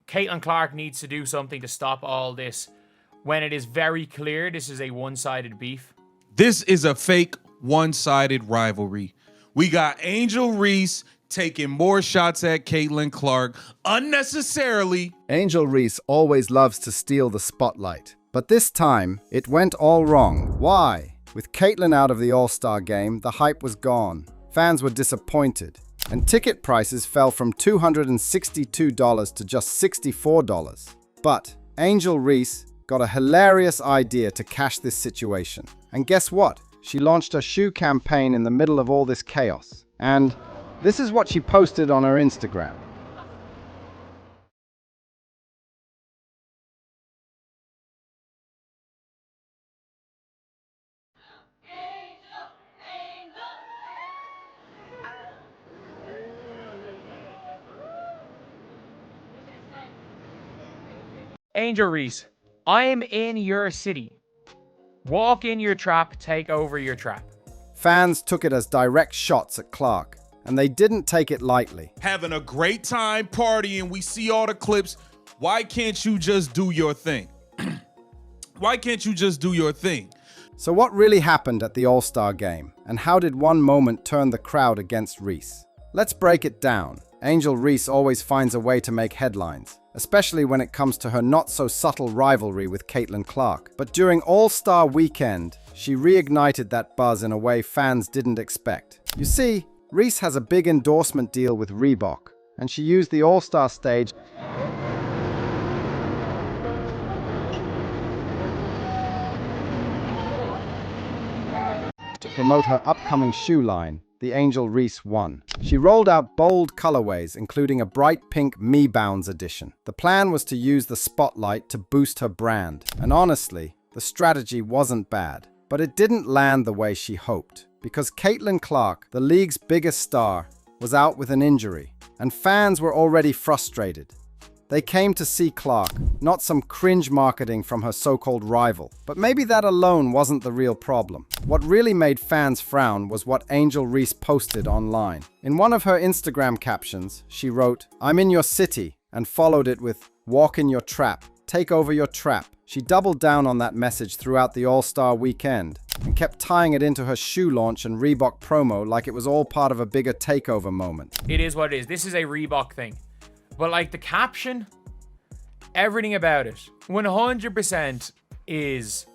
Caitlin Clark needs to do something to stop all this when it is very clear this is a one-sided beef. This is a fake one-sided rivalry. We got Angel Reese taking more shots at Caitlin Clark unnecessarily. Angel Reese always loves to steal the spotlight, but this time it went all wrong. Why? With Caitlin out of the All-Star game, the hype was gone. Fans were disappointed, and ticket prices fell from $262 to just $64. But Angel Reese got a hilarious idea to cash this situation. And guess what? She launched a shoe campaign in the middle of all this chaos. And this is what she posted on her Instagram. Angel Reese, I am in your city. Walk in your trap, take over your trap. Fans took it as direct shots at Clark, and they didn't take it lightly. Having a great time partying, we see all the clips. Why can't you just do your thing? Why can't you just do your thing? So what really happened at the All-Star game, and how did one moment turn the crowd against Reese? Let's break it down. Angel Reese always finds a way to make headlines, especially when it comes to her not-so-subtle rivalry with Caitlin Clark. But during All-Star Weekend, she reignited that buzz in a way fans didn't expect. You see, Reese has a big endorsement deal with Reebok, and she used the All-Star stage to promote her upcoming shoe line, the Angel Reese 1. She rolled out bold colorways, including a bright pink Me Bounds edition. The plan was to use the spotlight to boost her brand. And honestly, the strategy wasn't bad. But it didn't land the way she hoped, because Caitlin Clark, the league's biggest star, was out with an injury, and fans were already frustrated. They came to see Clark, not some cringe marketing from her so-called rival. But maybe that alone wasn't the real problem. What really made fans frown was what Angel Reese posted online. In one of her Instagram captions, she wrote, "I'm in your city," and followed it with, "Walk in your trap, take over your trap." She doubled down on that message throughout the All-Star Weekend and kept tying it into her shoe launch and Reebok promo like it was all part of a bigger takeover moment. It is what it is. This is a Reebok thing. But like the caption, everything about it, 100% is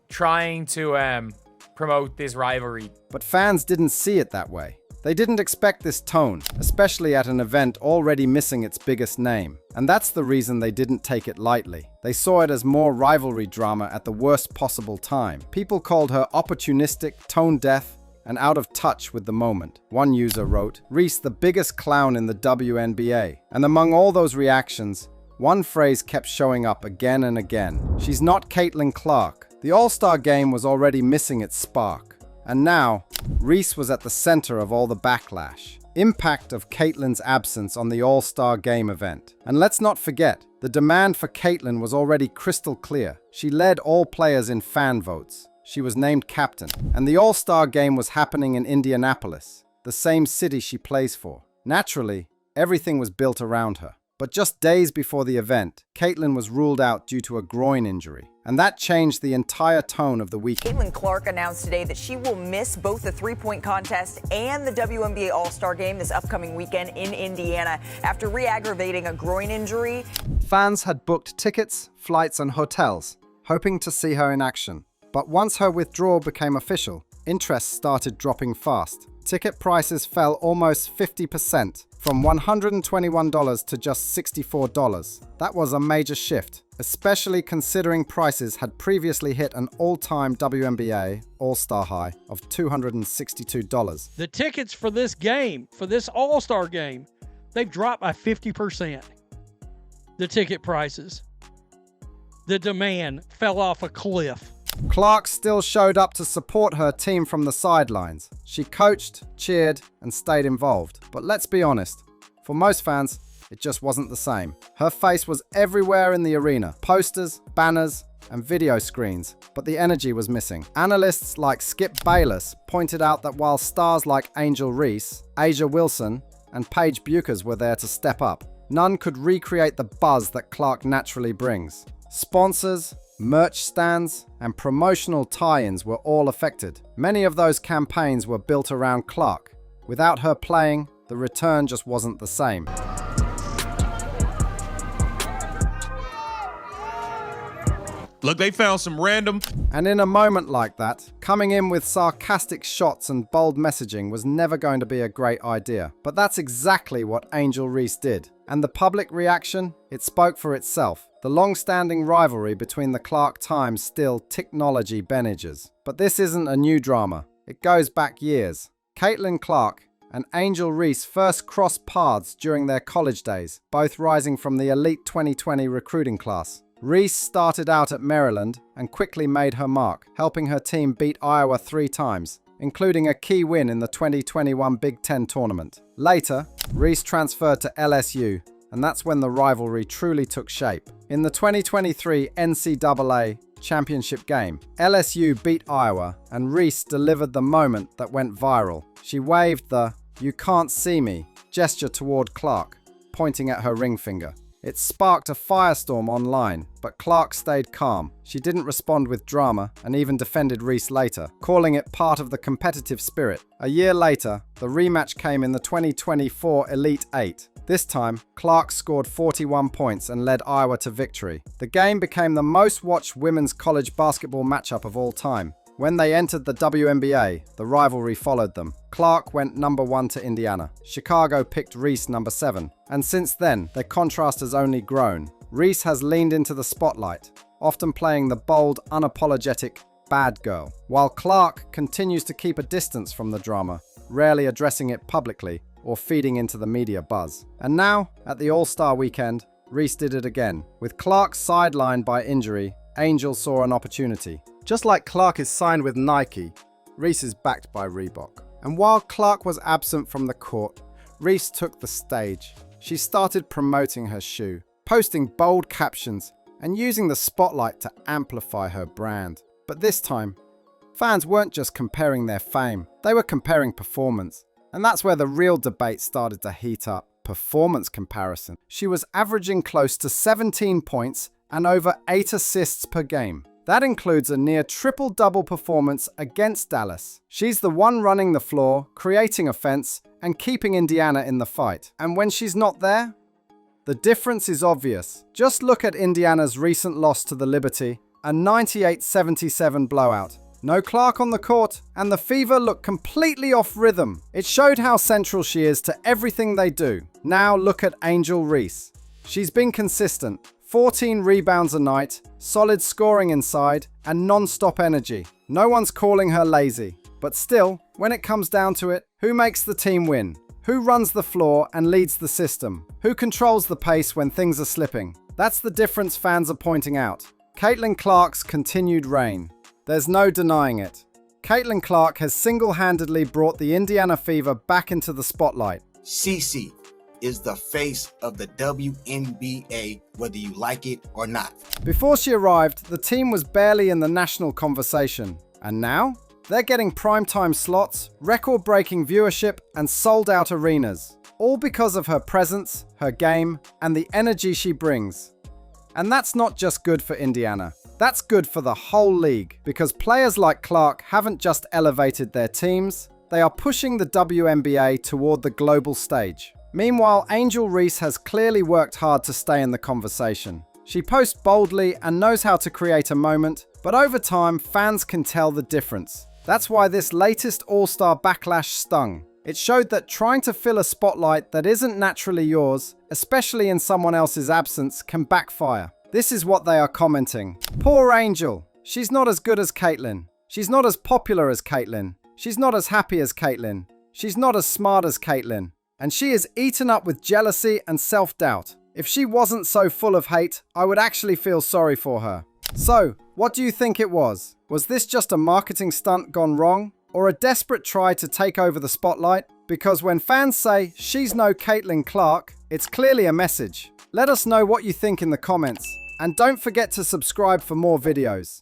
trying to promote this rivalry. But fans didn't see it that way. They didn't expect this tone, especially at an event already missing its biggest name. And that's the reason they didn't take it lightly. They saw it as more rivalry drama at the worst possible time. People called her opportunistic, tone-deaf, and out of touch with the moment. One user wrote, "Reese, the biggest clown in the WNBA." And among all those reactions, one phrase kept showing up again and again. She's not Caitlin Clark. The All-Star game was already missing its spark. And now, Reese was at the center of all the backlash. Impact of Caitlin's absence on the All-Star game event. And let's not forget, the demand for Caitlin was already crystal clear. She led all players in fan votes. She was named captain. And the All-Star game was happening in Indianapolis, the same city she plays for. Naturally, everything was built around her. But just days before the event, Caitlin was ruled out due to a groin injury. And that changed the entire tone of the weekend. Caitlin Clark announced today that she will miss both the three-point contest and the WNBA All-Star game this upcoming weekend in Indiana after re-aggravating a groin injury. Fans had booked tickets, flights, and hotels, hoping to see her in action. But once her withdrawal became official, interest started dropping fast. Ticket prices fell almost 50%, from $121 to just $64. That was a major shift, especially considering prices had previously hit an all-time WNBA All-Star high of $262. The tickets for this game, for this All-Star game, they've dropped by 50%. The ticket prices. The demand fell off a cliff. Clark still showed up to support her team from the sidelines. She coached, cheered, and stayed involved. But let's be honest, for most fans, it just wasn't the same. Her face was everywhere in the arena. Posters, banners, and video screens. But the energy was missing. Analysts like Skip Bayless pointed out that while stars like Angel Reese, Asia Wilson, and Paige Buchers were there to step up, none could recreate the buzz that Clark naturally brings. Sponsors, merch stands, and promotional tie-ins were all affected. Many of those campaigns were built around Clark. Without her playing, the return just wasn't the same. Look, they found some random. And in a moment like that, coming in with sarcastic shots and bold messaging was never going to be a great idea. But that's exactly what Angel Reese did. And the public reaction? It spoke for itself. The long-standing rivalry between the Clark Times still technology Benagers. But this isn't a new drama. It goes back years. Caitlin Clark and Angel Reese first crossed paths during their college days, both rising from the elite 2020 recruiting class. Reese started out at Maryland and quickly made her mark, helping her team beat Iowa 3 times, including a key win in the 2021 Big Ten tournament. Later, Reese transferred to LSU, and that's when the rivalry truly took shape. In the 2023 NCAA championship game, LSU beat Iowa, and Reese delivered the moment that went viral. She waved the "you can't see me" gesture toward Clark, pointing at her ring finger. It sparked a firestorm online, but Clark stayed calm. She didn't respond with drama and even defended Reese later, calling it part of the competitive spirit. A year later, the rematch came in the 2024 Elite 8. This time, Clark scored 41 points and led Iowa to victory. The game became the most watched women's college basketball matchup of all time. When they entered the WNBA, the rivalry followed them. Clark went number 1 to Indiana. Chicago picked Reese number 7. And since then, their contrast has only grown. Reese has leaned into the spotlight, often playing the bold, unapologetic bad girl, while Clark continues to keep a distance from the drama, rarely addressing it publicly or feeding into the media buzz. And now, at the All-Star weekend, Reese did it again. With Clark sidelined by injury, Angel saw an opportunity. Just like Clark is signed with Nike, Reese is backed by Reebok. And while Clark was absent from the court, Reese took the stage. She started promoting her shoe, posting bold captions, and using the spotlight to amplify her brand. But this time, fans weren't just comparing their fame, they were comparing performance. And that's where the real debate started to heat up. Performance comparison. She was averaging close to 17 points and over 8 assists per game. That includes a near triple-double performance against Dallas. She's the one running the floor, creating offense, and keeping Indiana in the fight. And when she's not there, the difference is obvious. Just look at Indiana's recent loss to the Liberty, a 98-77 blowout. No Clark on the court, and the Fever look completely off rhythm. It showed how central she is to everything they do. Now look at Angel Reese. She's been consistent. 14 rebounds a night, solid scoring inside, and non-stop energy. No one's calling her lazy. But still, when it comes down to it, who makes the team win? Who runs the floor and leads the system? Who controls the pace when things are slipping? That's the difference fans are pointing out. Caitlin Clark's continued reign. There's no denying it. Caitlin Clark has single-handedly brought the Indiana Fever back into the spotlight. CC is the face of the WNBA, whether you like it or not. Before she arrived, the team was barely in the national conversation. And now, they're getting primetime slots, record-breaking viewership, and sold-out arenas. All because of her presence, her game, and the energy she brings. And that's not just good for Indiana. That's good for the whole league, because players like Clark haven't just elevated their teams, they are pushing the WNBA toward the global stage. Meanwhile, Angel Reese has clearly worked hard to stay in the conversation. She posts boldly and knows how to create a moment, but over time, fans can tell the difference. That's why this latest All-Star backlash stung. It showed that trying to fill a spotlight that isn't naturally yours, especially in someone else's absence, can backfire. This is what they are commenting. Poor Angel. She's not as good as Caitlin. She's not as popular as Caitlin. She's not as happy as Caitlin. She's not as smart as Caitlin. And she is eaten up with jealousy and self-doubt. If she wasn't so full of hate, I would actually feel sorry for her. So, what do you think it was? Was this just a marketing stunt gone wrong? Or a desperate try to take over the spotlight? Because when fans say, she's no Caitlin Clark, it's clearly a message. Let us know what you think in the comments. And don't forget to subscribe for more videos.